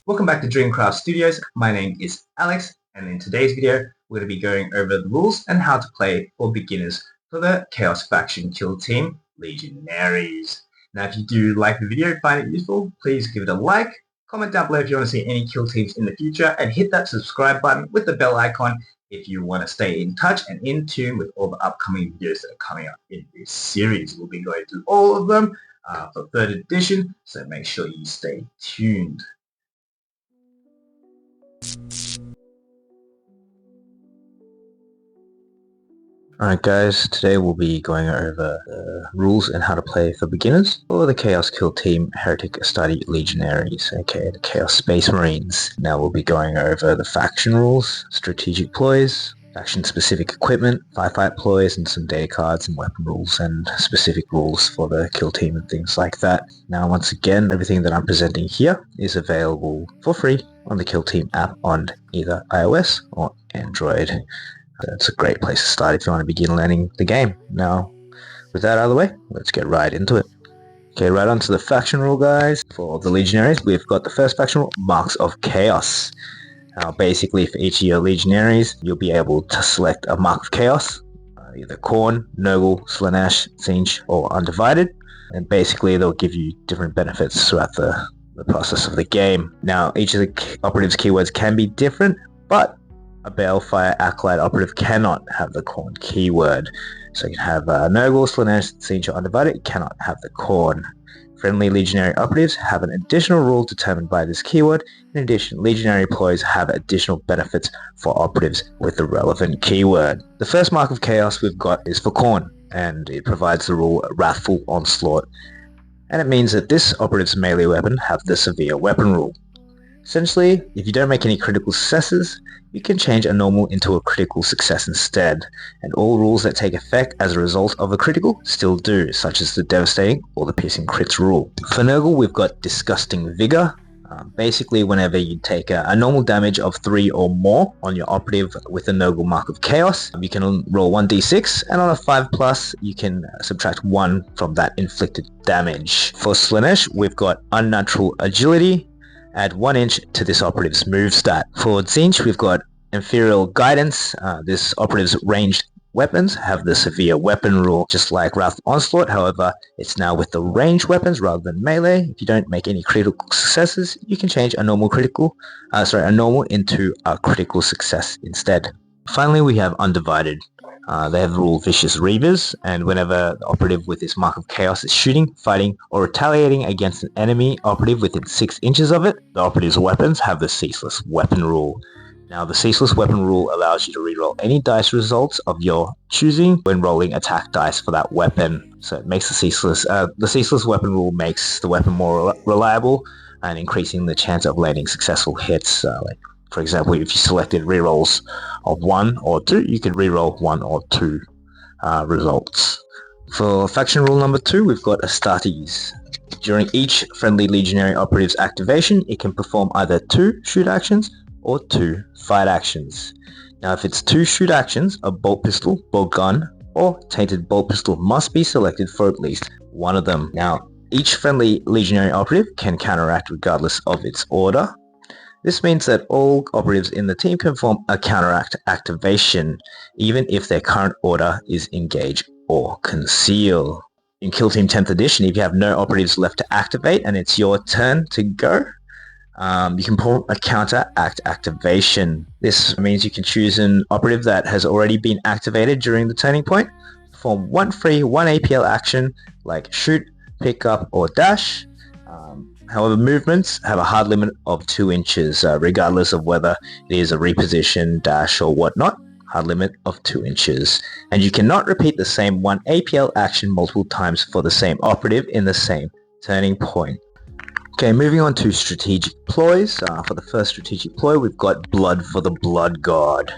Welcome back to Dreamcraft Studios. My name is Alex, and in today's video we're going to be going over the rules and how to play for beginners for the Chaos Faction Kill Team Legionaries. Now if you do like the video and find it useful, please give it a like, comment down below if you want to see any kill teams in the future, and hit that subscribe button with the bell icon if you want to stay in touch and in tune with all the upcoming videos that are coming up in this series. We'll be going through all of them for 3rd edition, so make sure you stay tuned. Alright guys, today we'll be going over the rules and how to play for beginners for the Chaos Kill Team Heretic Astarte Legionaries, aka the Chaos Space Marines. Now we'll be going over the faction rules, strategic ploys, faction-specific equipment, Firefight ploys, and some data cards and weapon rules and specific rules for the kill team and things like that. Now once again, everything that I'm presenting here is available for free on the Kill Team app on either iOS or Android. That's a great place to start if you want to begin learning the game. Now, with that out of the way, let's get right into it. Okay, right onto the faction rule, guys. For the Legionaries, we've got the first faction rule, Marks of Chaos. Now, basically, for each of your Legionaries, you'll be able to select a Mark of Chaos, either Khorne, Nurgle, Slaanesh, Tzeentch, or Undivided. And basically, they'll give you different benefits throughout the process of the game. Now, each of the operatives' keywords can be different, but a Balefire Acolyte operative cannot have the Khorne keyword. So you can have Nurgle, Slaanesh, Tzeentch, or Undivided. You cannot have the Khorne. Friendly Legionary operatives have an additional rule determined by this keyword. In addition, Legionary ploys have additional benefits for operatives with the relevant keyword. The first Mark of Chaos we've got is for Khorne, and it provides the rule Wrathful Onslaught. And it means that this operative's melee weapon have the Severe Weapon rule. Essentially, if you don't make any critical successes, you can change a normal into a critical success instead, and all rules that take effect as a result of a critical still do, such as the Devastating or the Piercing Crits rule. For Nurgle, we've got Disgusting Vigor. Basically, whenever you take a normal damage of 3 or more on your operative with a Nurgle Mark of Chaos, you can roll 1d6, and on a 5+, you can subtract 1 from that inflicted damage. For Slaanesh, we've got Unnatural Agility. Add 1 inch to this operative's move stat. For Tzeentch, we've got Imperial Guidance. This operative's ranged weapons have the Severe Weapon rule, just like Wrathful Onslaught. However, it's now with the ranged weapons rather than melee. If you don't make any critical successes, you can change a normal into a critical success instead. Finally, we have Undivided. They have the rule Vicious Reavers, and whenever the operative with this Mark of Chaos is shooting, fighting, or retaliating against an enemy operative within 6 inches of it, the operative's weapons have the Ceaseless Weapon rule. Now, the Ceaseless Weapon rule allows you to reroll any dice results of your choosing when rolling attack dice for that weapon. So it makes the Ceaseless Weapon rule makes the weapon more reliable and increasing the chance of landing successful hits. For example, if you selected rerolls of 1 or 2, you could reroll 1 or 2 results. For faction rule number 2, we've got Astartes. During each friendly Legionary operative's activation, it can perform either 2 shoot actions or 2 fight actions. Now, if it's 2 shoot actions, a bolt pistol, bolt gun, or tainted bolt pistol must be selected for at least one of them. Now, each friendly Legionary operative can counteract regardless of its order. This means that all operatives in the team can perform a counteract activation, even if their current order is Engage or Conceal. In Kill Team 10th Edition, if you have no operatives left to activate and it's your turn to go, you can perform a counteract activation. This means you can choose an operative that has already been activated during the turning point, perform one APL action like Shoot, Pick Up, or Dash. However, movements have a hard limit of 2 inches, regardless of whether it is a reposition, dash, or whatnot. Hard limit of 2 inches. And you cannot repeat the same 1 APL action multiple times for the same operative in the same turning point. Okay, moving on to strategic ploys. For the first strategic ploy, we've got Blood for the Blood God.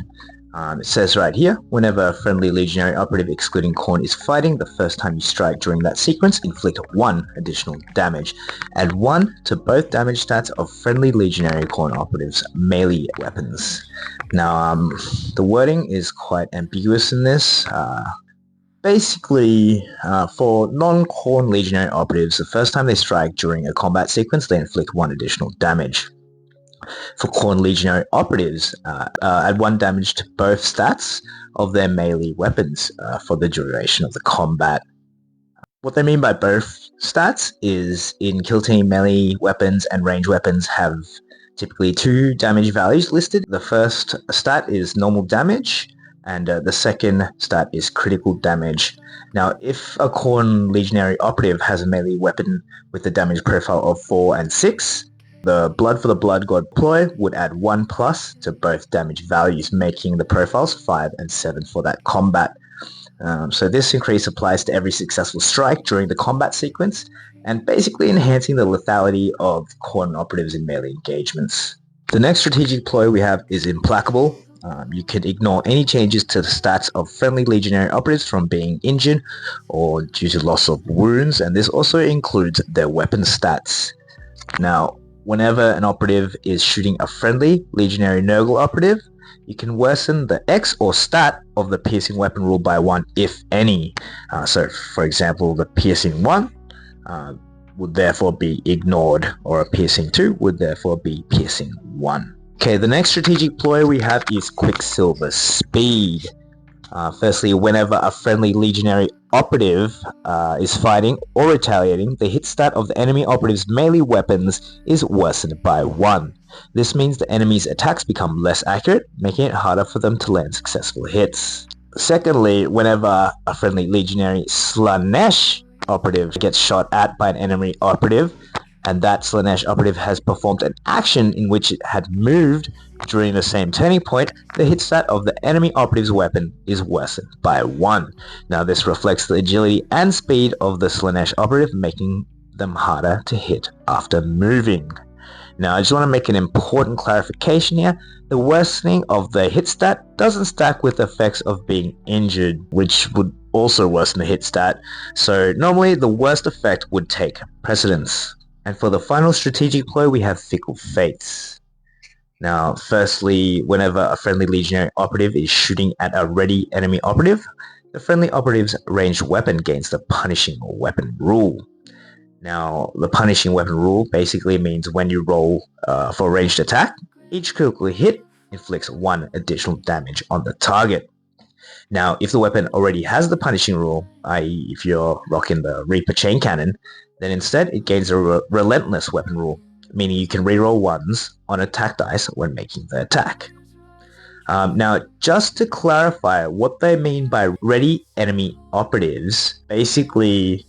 It says right here, whenever a friendly Legionary operative excluding Khorne is fighting, the first time you strike during that sequence, inflict 1 additional damage. Add 1 to both damage stats of friendly Legionary Khorne operatives' melee weapons. Now, the wording is quite ambiguous in this. Basically, for non-Khorne Legionary operatives, the first time they strike during a combat sequence, they inflict 1 additional damage. For Khorne Legionary operatives, add 1 damage to both stats of their melee weapons for the duration of the combat. What they mean by both stats is in Kill Team, melee weapons and range weapons have typically 2 damage values listed. The first stat is normal damage, and the second stat is critical damage. Now, if a Khorne Legionary operative has a melee weapon with a damage profile of 4 and 6, the Blood for the Blood God ploy would add 1+ to both damage values, making the profiles 5 and 7 for that combat. So this increase applies to every successful strike during the combat sequence, and basically enhancing the lethality of Khorne operatives in melee engagements. The next strategic ploy we have is Implacable. You can ignore any changes to the stats of friendly Legionary operatives from being injured or due to loss of wounds, and this also includes their weapon stats. Now, whenever an operative is shooting a friendly Legionary Nurgle operative, you can worsen the X or stat of the piercing weapon rule by 1, if any. So, for example, the piercing 1 would therefore be ignored, or a piercing 2 would therefore be piercing 1. Okay, the next strategic ploy we have is Quicksilver Speed. Firstly, whenever a friendly Legionary operative is fighting or retaliating, the hit stat of the enemy operative's melee weapons is worsened by 1. This means the enemy's attacks become less accurate, making it harder for them to land successful hits. Secondly, whenever a friendly Legionary Slaanesh operative gets shot at by an enemy operative, and that Slaanesh operative has performed an action in which it had moved during the same turning point, the hit stat of the enemy operative's weapon is worsened by 1. Now this reflects the agility and speed of the Slaanesh operative, making them harder to hit after moving. Now I just want to make an important clarification here. The worsening of the hit stat doesn't stack with the effects of being injured, which would also worsen the hit stat, so normally the worst effect would take precedence. And for the final strategic ploy, we have Fickle Fates. Now, firstly, whenever a friendly Legionary operative is shooting at a ready enemy operative, the friendly operative's ranged weapon gains the Punishing Weapon rule. Now, the Punishing Weapon rule basically means when you roll for a ranged attack, each critical hit inflicts 1 additional damage on the target. Now, if the weapon already has the Punishing rule, i.e. if you're rocking the Reaper Chain Cannon, then instead it gains a Relentless Weapon rule, meaning you can reroll 1s on attack dice when making the attack. Now, just to clarify what they mean by ready enemy operatives, basically,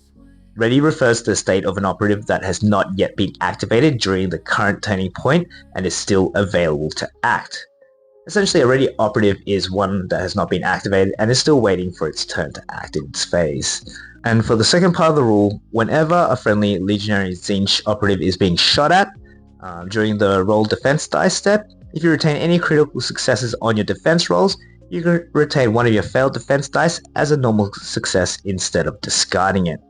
ready refers to the state of an operative that has not yet been activated during the current turning point and is still available to act. Essentially, a ready operative is one that has not been activated and is still waiting for its turn to act in its phase. And for the second part of the rule, whenever a friendly Legionary Tzeentch operative is being shot at during the roll defense dice step, if you retain any critical successes on your defense rolls, you can retain one of your failed defense dice as a normal success instead of discarding it.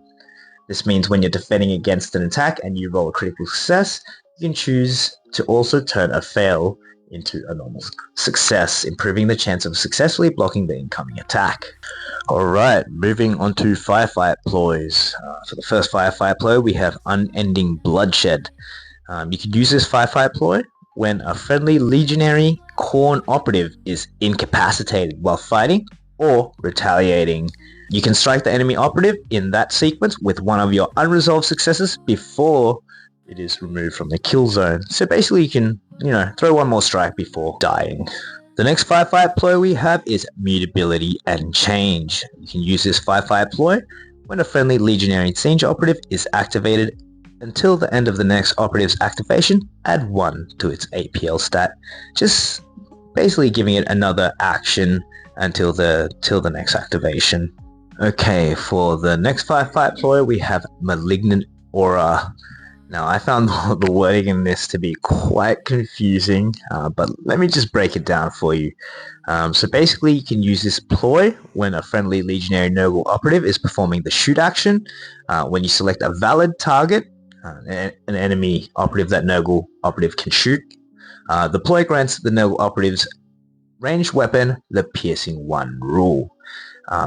This means when you're defending against an attack and you roll a critical success, you can choose to also turn a fail into a normal success, improving the chance of successfully blocking the incoming attack. Alright, moving on to Firefight ploys. For the first Firefight ploy, we have Unending Bloodshed. You can use this Firefight ploy when a friendly Legionary Khorne operative is incapacitated while fighting or retaliating. You can strike the enemy operative in that sequence with one of your unresolved successes before it is removed from the kill zone. So basically you can, throw one more strike before dying. The next Firefight ploy we have is Mutability and Change. You can use this Firefight ploy when a friendly Legionary Tzeentch operative is activated. Until the end of the next operative's activation, add 1 to its APL stat, just basically giving it another action until the next activation. Okay, for the next Firefight ploy we have Malignant Aura. Now, I found the wording in this to be quite confusing, but let me just break it down for you. So basically, you can use this ploy when a friendly Legionary Nurgle operative is performing the shoot action. When you select a valid target, an enemy operative that Nurgle operative can shoot, the ploy grants the Nurgle operative's ranged weapon the Piercing 1 rule.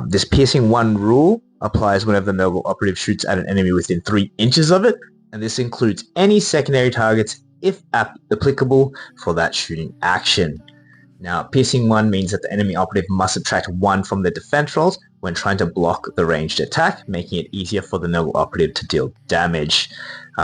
This piercing 1 rule applies whenever the noble operative shoots at an enemy within 3 inches of it, and this includes any secondary targets if applicable for that shooting action. Now, piercing 1 means that the enemy operative must subtract 1 from their defense rolls when trying to block the ranged attack, making it easier for the noble operative to deal damage.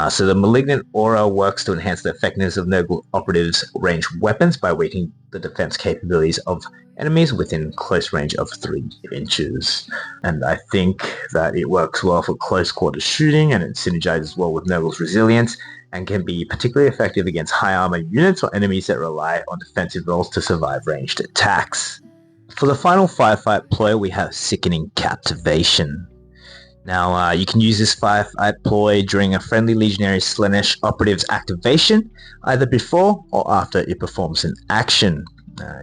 So the malignant aura works to enhance the effectiveness of noble operatives' ranged weapons by weighting the defense capabilities of enemies within close range of 3 inches. And I think that it works well for close quarter shooting, and it synergizes well with Noble's resilience and can be particularly effective against high armor units or enemies that rely on defensive rolls to survive ranged attacks. For the final Firefight ploy, we have Sickening Captivation. Now, you can use this Firefight ploy during a friendly Legionary Slaanesh operative's activation, either before or after it performs an action.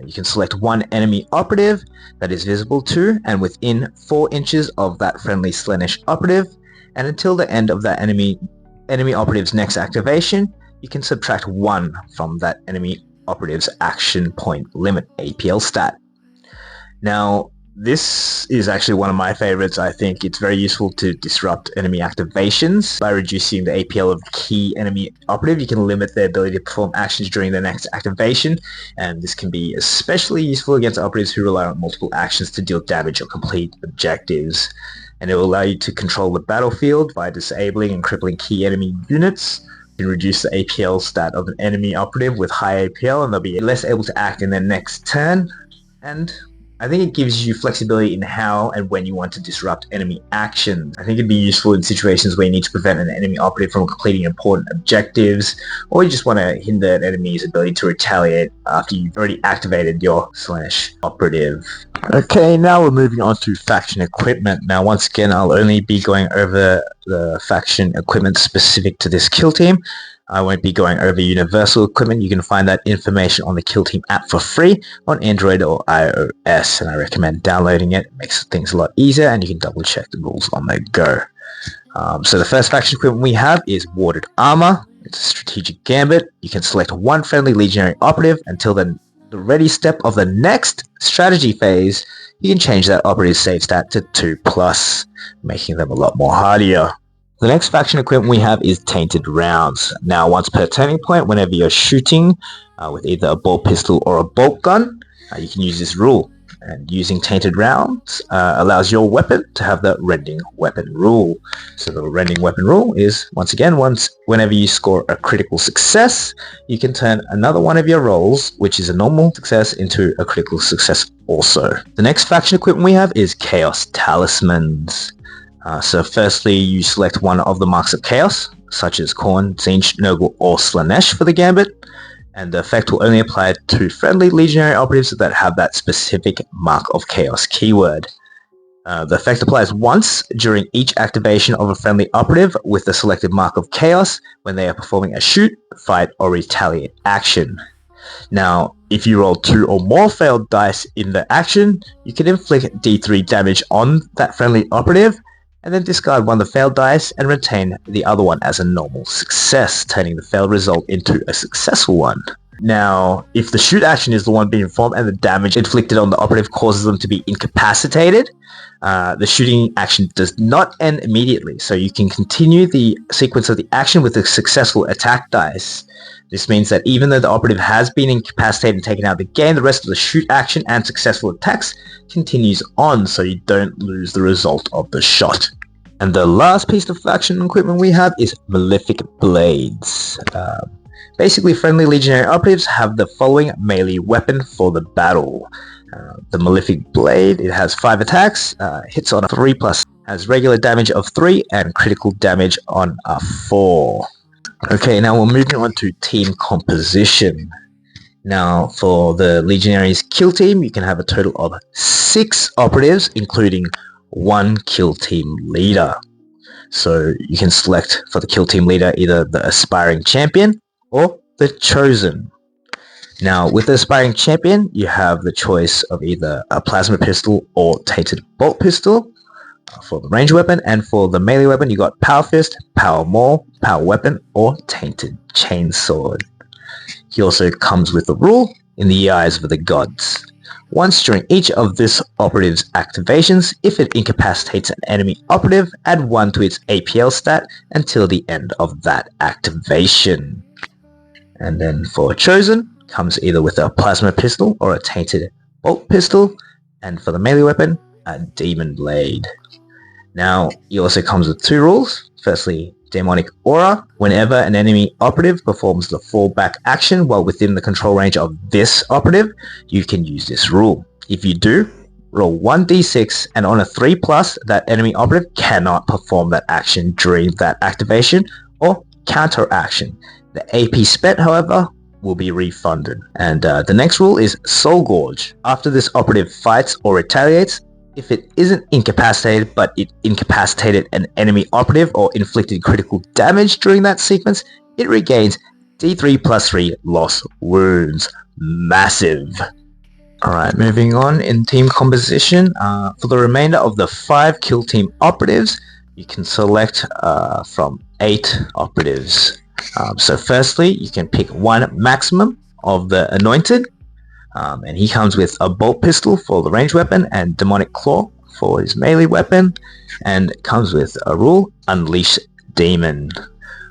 You can select one enemy operative that is visible to and within 4 inches of that friendly Slaanesh operative, and until the end of that enemy operative's next activation, you can subtract 1 from that enemy operative's action point limit APL stat. Now, this is actually one of my favorites. I think it's very useful to disrupt enemy activations. By reducing the APL of key enemy operative, you can limit their ability to perform actions during their next activation, and this can be especially useful against operatives who rely on multiple actions to deal damage or complete objectives. And it will allow you to control the battlefield by disabling and crippling key enemy units. You can reduce the APL stat of an enemy operative with high APL, and they'll be less able to act in their next turn. And I think it gives you flexibility in how and when you want to disrupt enemy actions. I think it'd be useful in situations where you need to prevent an enemy operative from completing important objectives, or you just want to hinder an enemy's ability to retaliate after you've already activated your Slaanesh operative. Okay, now we're moving on to faction equipment. Now, once again, I'll only be going over the faction equipment specific to this kill team. I won't be going over universal equipment. You can find that information on the Kill Team app for free on Android or iOS, and I recommend downloading it. It makes things a lot easier, and you can double check the rules on the go. So the first faction equipment we have is Warded Armor. It's a strategic gambit. You can select one friendly Legionary operative until the ready step of the next strategy phase. You can change that operative's save stat to 2+, making them a lot more hardier. The next faction equipment we have is Tainted Rounds. Now, once per turning point, whenever you're shooting with either a bolt pistol or a bolt gun, you can use this rule. And using Tainted Rounds allows your weapon to have the Rending Weapon rule. So the Rending Weapon rule is, once again, whenever you score a critical success, you can turn another one of your rolls, which is a normal success, into a critical success also. The next faction equipment we have is Chaos Talismans. So firstly, you select one of the marks of chaos, such as Khorne, Tzeentch, Noble, or Slaanesh for the gambit, and the effect will only apply to friendly Legionary operatives that have that specific mark of chaos keyword. The effect applies once during each activation of a friendly operative with the selected mark of chaos when they are performing a shoot, fight, or retaliate action. Now, if you roll 2 or more failed dice in the action, you can inflict D3 damage on that friendly operative, and then discard one of the failed dice and retain the other one as a normal success, turning the failed result into a successful one. Now, if the shoot action is the one being performed and the damage inflicted on the operative causes them to be incapacitated, the shooting action does not end immediately, so you can continue the sequence of the action with a successful attack dice. This means that even though the operative has been incapacitated and taken out of the game, the rest of the shoot action and successful attacks continues on, so you don't lose the result of the shot. And the last piece of faction equipment we have is Malefic Blades. Basically, friendly Legionary operatives have the following melee weapon for the battle. The Malefic Blade, it has 5 attacks, hits on a 3+, has regular damage of 3, and critical damage on a 4. Okay, now we're moving on to team composition. Now, for the Legionaries kill team, you can have a total of 6 operatives, including 1 kill team leader. So you can select for the kill team leader either the Aspiring Champion or the Chosen. Now, with the Aspiring Champion, you have the choice of either a Plasma Pistol or Tainted Bolt Pistol for the range weapon, and for the melee weapon you got Power Fist, Power Maul, Power Weapon, or Tainted Chainsword. He also comes with the rule, in the eyes of the gods. Once during each of this operative's activations, if it incapacitates an enemy operative, add 1 to its APL stat until the end of that activation. And then for Chosen, comes either with a plasma pistol or a tainted bolt pistol, and for the melee weapon, a demon blade. Now, he also comes with 2 rules. Firstly, Demonic Aura. Whenever an enemy operative performs the fallback action while within the control range of this operative, you can use this rule. If you do, roll 1d6, and on a 3+, that enemy operative cannot perform that action during that activation or counter action. The AP spent, however, will be refunded. And the next rule is Soul Gorge. After this operative fights or retaliates, if it isn't incapacitated but it incapacitated an enemy operative or inflicted critical damage during that sequence, it regains D3+3 lost wounds. Massive. Alright, moving on in team composition. For the remainder of the 5 kill team operatives, you can select from 8 operatives. So firstly, you can pick 1 maximum of the Anointed, and he comes with a bolt pistol for the ranged weapon and demonic claw for his melee weapon, and comes with a rule, Unleash Demon.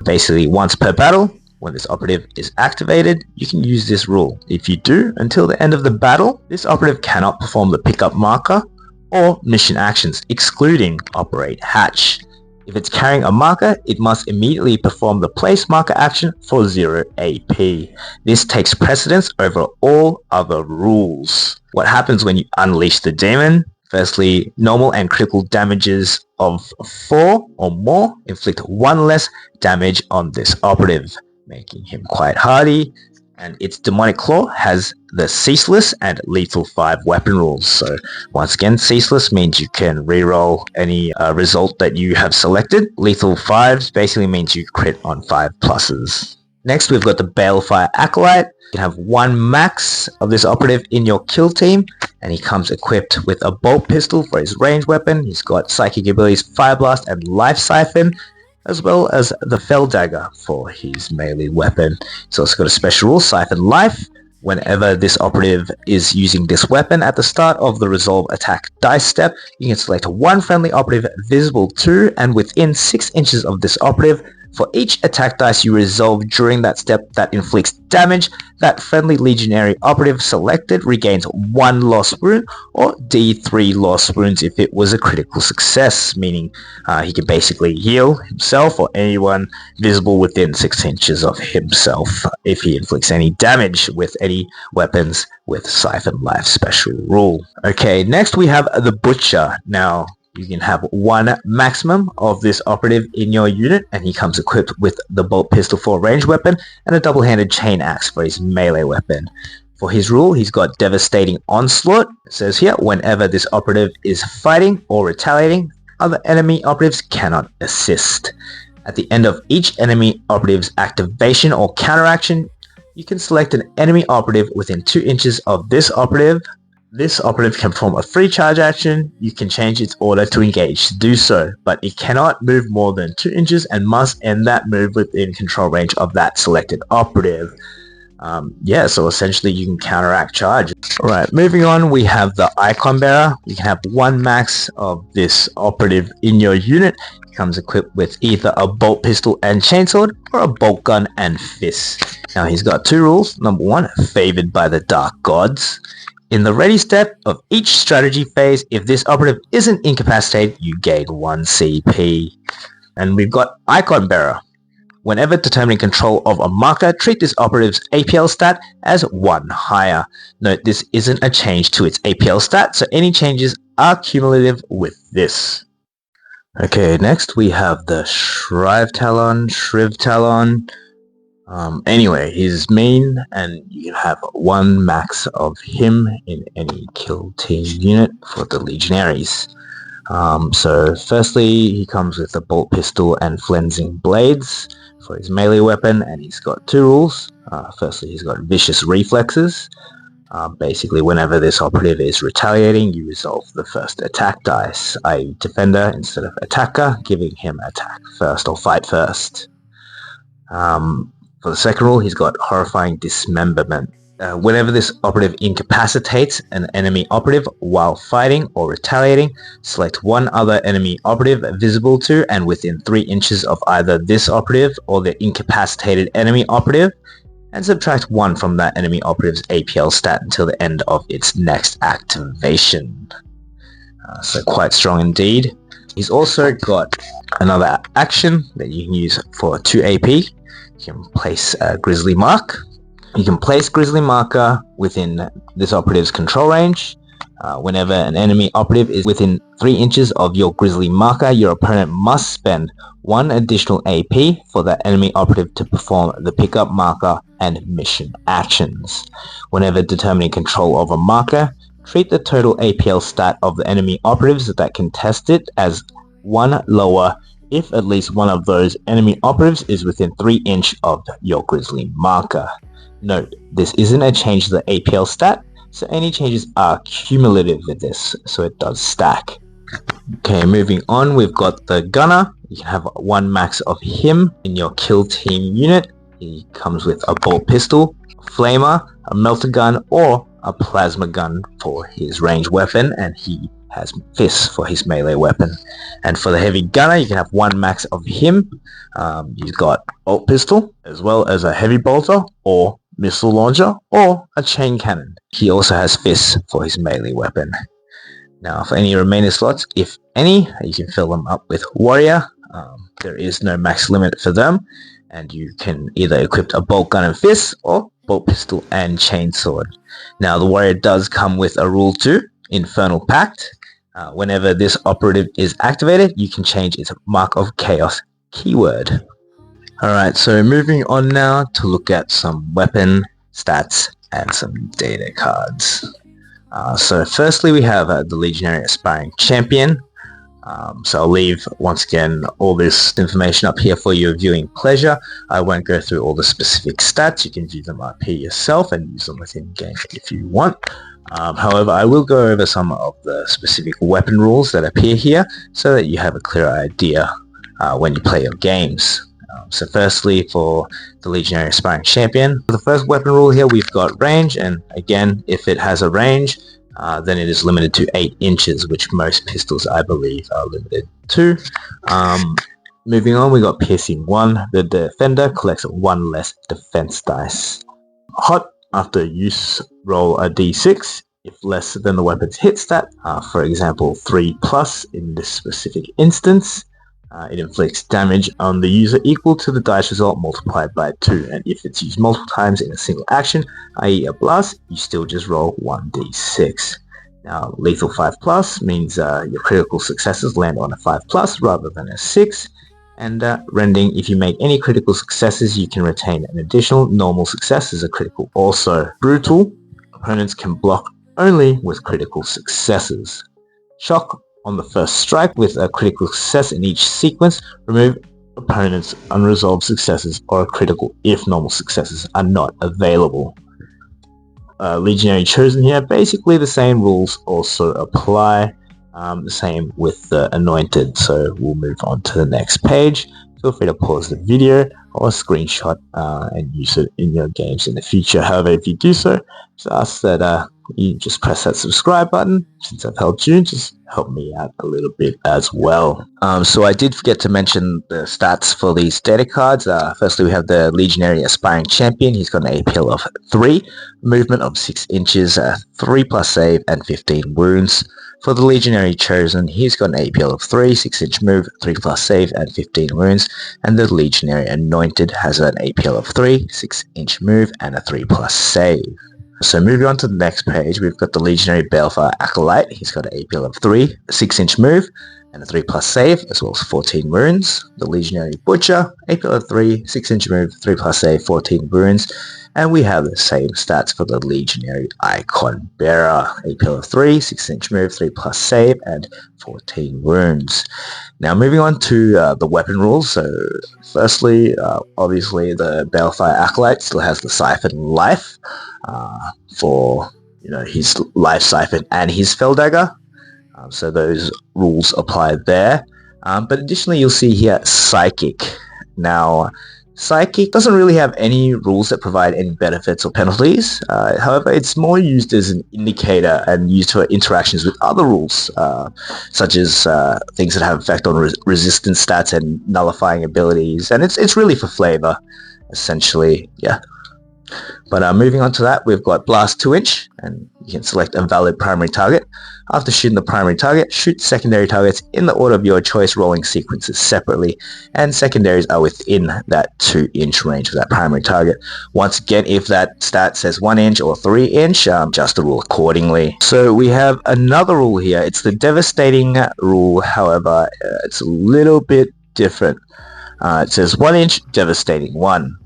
Basically, once per battle, when this operative is activated, you can use this rule. If you do, until the end of the battle, this operative cannot perform the pickup marker or mission actions, excluding Operate Hatch. If it's carrying a marker, it must immediately perform the place marker action for 0 AP. This takes precedence over all other rules. What happens when you unleash the demon? Firstly, normal and critical damages of 4 or more inflict 1 less damage on this operative, making him quite hardy. And its demonic claw has the ceaseless and lethal 5 weapon rules. So once again, ceaseless means you can reroll any result that you have selected. Lethal 5s basically means you crit on 5+. Next, we've got the Balefire Acolyte. You can have 1 max of this operative in your kill team, and he comes equipped with a bolt pistol for his ranged weapon. He's got psychic abilities Fire Blast and Life Siphon, as well as the Fell Dagger for his melee weapon. He's also got a special rule, Siphon Life. Whenever this operative is using this weapon at the start of the Resolve Attack dice step, you can select 1 friendly operative visible to and within 6 inches of this operative. For each attack dice you resolve during that step that inflicts damage, that friendly legionary operative selected regains 1 lost wound or D3 lost wounds if it was a critical success, meaning he can basically heal himself or anyone visible within 6 inches of himself if he inflicts any damage with any weapons with Siphon Life special rule. Okay, next we have the Butcher. Now, you can have 1 maximum of this operative in your unit, and he comes equipped with the bolt pistol for a ranged weapon and a double-handed chain axe for his melee weapon. For his rule, he's got Devastating Onslaught. It says here, whenever this operative is fighting or retaliating, other enemy operatives cannot assist. At the end of each enemy operative's activation or counteraction, you can select an enemy operative within 2 inches of this operative. This operative can perform a free charge action. You can change its order to engage to do so, but it cannot move more than 2 inches and must end that move within control range of that selected operative. So essentially you can counteract charge. Alright, moving on, we have the Icon Bearer. You can have 1 max of this operative in your unit. It comes equipped with either a bolt pistol and chainsword or a bolt gun and fist. Now he's got 2 rules. Number 1, favored by the Dark Gods. In the ready step of each strategy phase, if this operative isn't incapacitated, you gain 1 CP. And we've got Icon Bearer. Whenever determining control of a marker, treat this operative's APL stat as 1 higher. Note this isn't a change to its APL stat, so any changes are cumulative with this. Okay, next we have the Shriv Talon. Anyway, he's main, and you can have 1 max of him in any kill team unit for the Legionaries. So firstly, he comes with a bolt pistol and flensing blades for his melee weapon, and he's got 2 rules. Firstly, he's got vicious reflexes. Basically, whenever this operative is retaliating, you resolve the first attack dice, i.e. defender instead of attacker, giving him attack first or fight first. For the second rule, he's got Horrifying Dismemberment. Whenever this operative incapacitates an enemy operative while fighting or retaliating, select one other enemy operative visible to and within 3 inches of either this operative or the incapacitated enemy operative, and subtract 1 from that enemy operative's APL stat until the end of its next activation. So quite strong indeed. He's also got another action that you can use for 2 AP. You can place a Grizzly Mark. You can place Grizzly Marker within this operative's control range. Whenever an enemy operative is within 3 inches of your Grizzly Marker, your opponent must spend 1 additional AP for that enemy operative to perform the pickup marker and mission actions. Whenever determining control of a marker, treat the total APL stat of the enemy operatives that contest it as 1 lower if at least one of those enemy operatives is within 3 inches of your Grizzly Marker. Note, this isn't a change to the APL stat, so any changes are cumulative with this, so it does stack. Okay, moving on, we've got the Gunner. You can have 1 max of him in your kill team unit. He comes with a bolt pistol, flamer, a melter gun, or a plasma gun for his ranged weapon, and he has fists for his melee weapon. And for the heavy gunner, you can have 1 max of him. You've got bolt pistol, as well as a heavy bolter, or missile launcher, or a chain cannon. He also has fists for his melee weapon. Now, for any remaining slots, if any, you can fill them up with warrior. There is no max limit for them, and you can either equip a bolt gun and fist, or bolt pistol and chainsword. Now, the warrior does come with a rule too, Infernal Pact. Whenever this operative is activated, you can change its Mark of Chaos keyword. Alright, so moving on now to look at some weapon stats and some data cards. So firstly we have the Legionary Aspiring Champion. So I'll leave, once again, all this information up here for your viewing pleasure. I won't go through all the specific stats. You can view them up here yourself and use them within game if you want. However, I will go over some of the specific weapon rules that appear here so that you have a clear idea when you play your games. So firstly, for the Legionary Aspiring Champion, for the first weapon rule here, we've got range, and again, if it has a range, then it is limited to 8 inches, which most pistols, I believe, are limited to. Moving on, we got Piercing 1. The defender collects 1 less defense dice. Hot, after use, roll a d6. If less than the weapon's hit stat, for example 3+ in this specific instance, it inflicts damage on the user equal to the dice result multiplied by 2, and if it's used multiple times in a single action, i.e. a blast, you still just roll 1d6. Now, lethal 5+ means your critical successes land on a 5+ rather than a 6, and rending, if you make any critical successes, you can retain an additional normal success as a critical. Also, brutal, opponents can block only with critical successes. Shock, on the first strike with a critical success in each sequence, remove opponent's unresolved successes or a critical if normal successes are not available. Legionary Chosen here, basically the same rules also apply, the same with the Anointed, so we'll move on to the next page. Feel free to pause the video or screenshot and use it in your games in the future. However, if you do so, just ask that you just press that subscribe button. Since I've helped you, just help me out a little bit as well. So I did forget to mention the stats for these data cards. Firstly, we have the Legionary Aspiring Champion. He's got an APL of 3, movement of 6 inches, 3+ save, and 15 wounds. For the Legionary Chosen, he's got an APL of 3, 6-inch move, 3+ save, and 15 wounds. And the Legionary Anointed has an APL of 3, 6-inch move, and a 3+ save. So moving on to the next page, we've got the Legionary Balefire Acolyte. He's got an APL of 3, 6-inch move, and a 3+ save, as well as 14 wounds. The Legionary Butcher, APL of 3, 6-inch move, 3+ save, 14 wounds. And we have the same stats for the Legionary Icon Bearer, APL of 3, 6-inch move, 3+ save, and 14 wounds. Now moving on to the weapon rules. So firstly, obviously the Balefire Acolyte still has the Siphon Life for his Life Siphon and his Felldagger. So those rules apply there. But additionally, you'll see here Psychic. Now, Psychic doesn't really have any rules that provide any benefits or penalties. However, it's more used as an indicator and used for interactions with other rules, such as things that have effect on resistance stats and nullifying abilities, and it's really for flavor, essentially. Yeah. But moving on to that, we've got Blast 2-inch, and you can select a valid primary target. After shooting the primary target, shoot secondary targets in the order of your choice, rolling sequences separately, and secondaries are within that 2-inch range of that primary target. Once again, if that stat says 1-inch or 3-inch, adjust the rule accordingly. So we have another rule here. It's the devastating rule, however, it's a little bit different. It says 1-inch, devastating 1.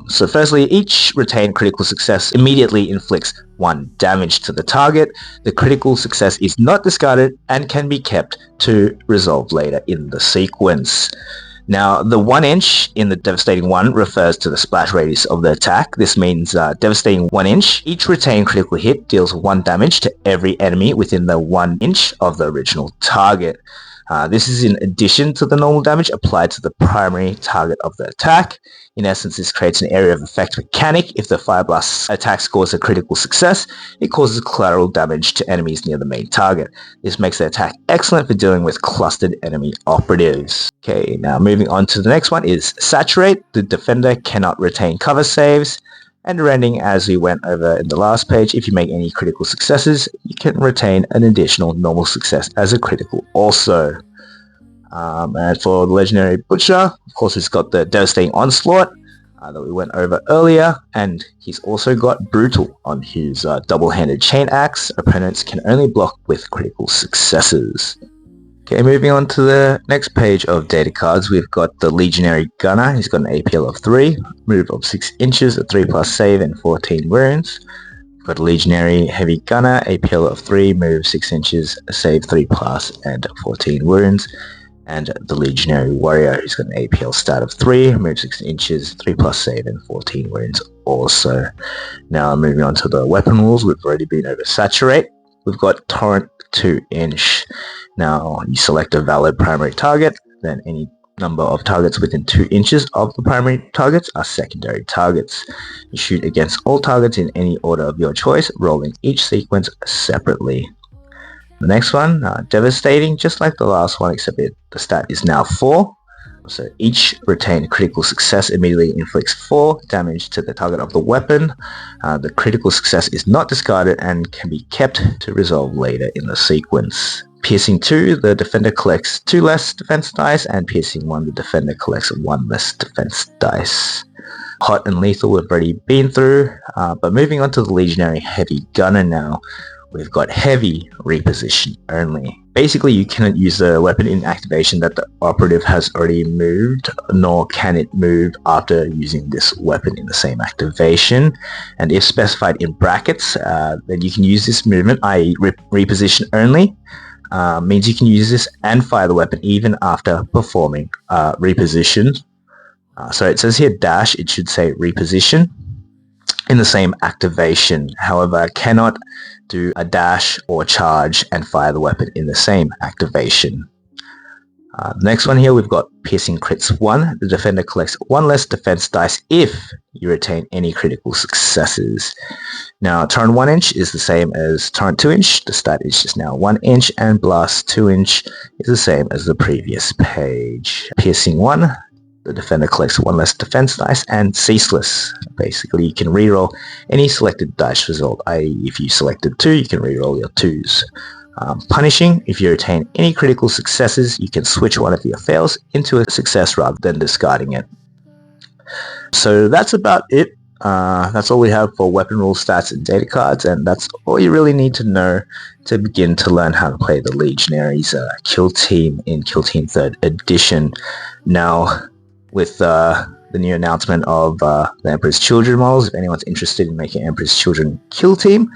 So firstly, each retained critical success immediately inflicts 1 damage to the target. The critical success is not discarded and can be kept to resolve later in the sequence. Now, the 1-inch in the devastating 1 refers to the splash radius of the attack. This means devastating 1-inch. Each retained critical hit deals 1 damage to every enemy within the 1-inch of the original target. This is in addition to the normal damage applied to the primary target of the attack. In essence, this creates an area of effect mechanic. If the Fire Blast attack scores a critical success, it causes collateral damage to enemies near the main target. This makes the attack excellent for dealing with clustered enemy operatives. Okay, now moving on to the next one is Saturate. The defender cannot retain cover saves. And ending, as we went over in the last page, if you make any critical successes, you can retain an additional normal success as a critical also. And for the Legendary Butcher, of course, it's got the Devastating Onslaught that we went over earlier, and he's also got Brutal on his double-handed chain axe. Opponents can only block with critical successes. Okay, moving on to the next page of data cards, we've got the Legionary Gunner. He's got an APL of 3, move of 6 inches, a 3+ save, and 14 wounds. We've got a Legionary Heavy Gunner, APL of 3, move 6 inches, save 3+, and 14 wounds. And the Legionary Warrior, who's got an APL stat of 3, move 6 inches, 3+ save, and 14 wounds also. Now moving on to the weapon rules, we've already been over Saturate. We've got Torrent 2-inch. Now you select a valid primary target, then any number of targets within 2 inches of the primary targets are secondary targets. You shoot against all targets in any order of your choice, rolling each sequence separately. The next one, Devastating, just like the last one, except the stat is now 4. So each retained critical success immediately inflicts 4 damage to the target of the weapon. The critical success is not discarded and can be kept to resolve later in the sequence. Piercing 2, the defender collects 2 less defense dice, and Piercing 1, the defender collects 1 less defense dice. Hot and Lethal we've already been through, but moving on to the Legionary Heavy Gunner now. We've got Heavy Reposition only. Basically, you cannot use the weapon in activation that the operative has already moved, nor can it move after using this weapon in the same activation. And if specified in brackets, then you can use this movement, i.e. reposition only, means you can use this and fire the weapon even after performing reposition. So it says here dash, it should say reposition in the same activation. However, cannot do a dash or charge and fire the weapon in the same activation. The next one here, we've got Piercing Crits 1. The defender collects 1 less defense dice if you retain any critical successes. Now, Torrent 1-inch is the same as Torrent 2-inch. The stat is just now 1-inch, and Blast 2-inch is the same as the previous page. Piercing 1, the defender collects 1 less defense dice, and Ceaseless. Basically, you can reroll any selected dice result, i.e. if you selected 2, you can reroll your 2s. Punishing, if you retain any critical successes, you can switch one of your fails into a success rather than discarding it. So that's about it. That's all we have for weapon rule stats and data cards, and that's all you really need to know to begin to learn how to play the Legionaries Kill Team in Kill Team 3rd Edition. Now, with the new announcement of the Emperor's Children models, if anyone's interested in making Emperor's Children Kill Team,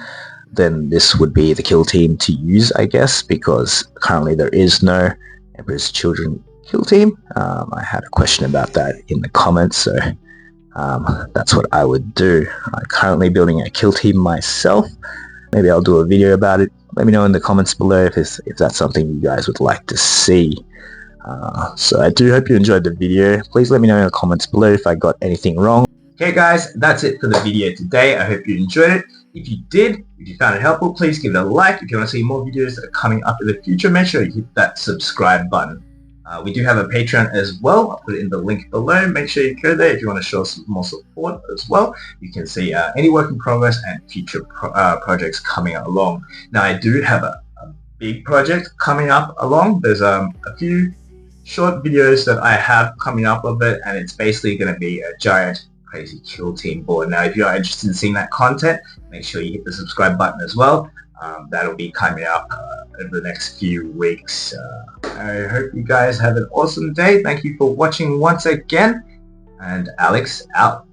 then this would be the kill team to use, I guess, because currently there is no Emperor's Children Kill Team. I had a question about that in the comments, so that's what I would do. I'm currently building a kill team myself. Maybe I'll do a video about it. Let me know in the comments below if that's something you guys would like to see. So I do hope you enjoyed the video. Please let me know in the comments below if I got anything wrong. Okay guys, that's it for the video today. I hope you enjoyed it. If you did, if you found it helpful, please give it a like. If you want to see more videos that are coming up in the future, make sure you hit that subscribe button. We do have a Patreon as well. I'll put it in the link below. Make sure you go there if you want to show some more support as well. You can see any work in progress and future projects coming along. Now I do have a big project coming up along. There's a few short videos that I have coming up of it, and it's basically going to be a giant crazy kill team board. Now if you are interested in seeing that content, make sure you hit the subscribe button as well. That'll be coming up over the next few weeks. I hope you guys have an awesome day. Thank you for watching once again, and Alex out.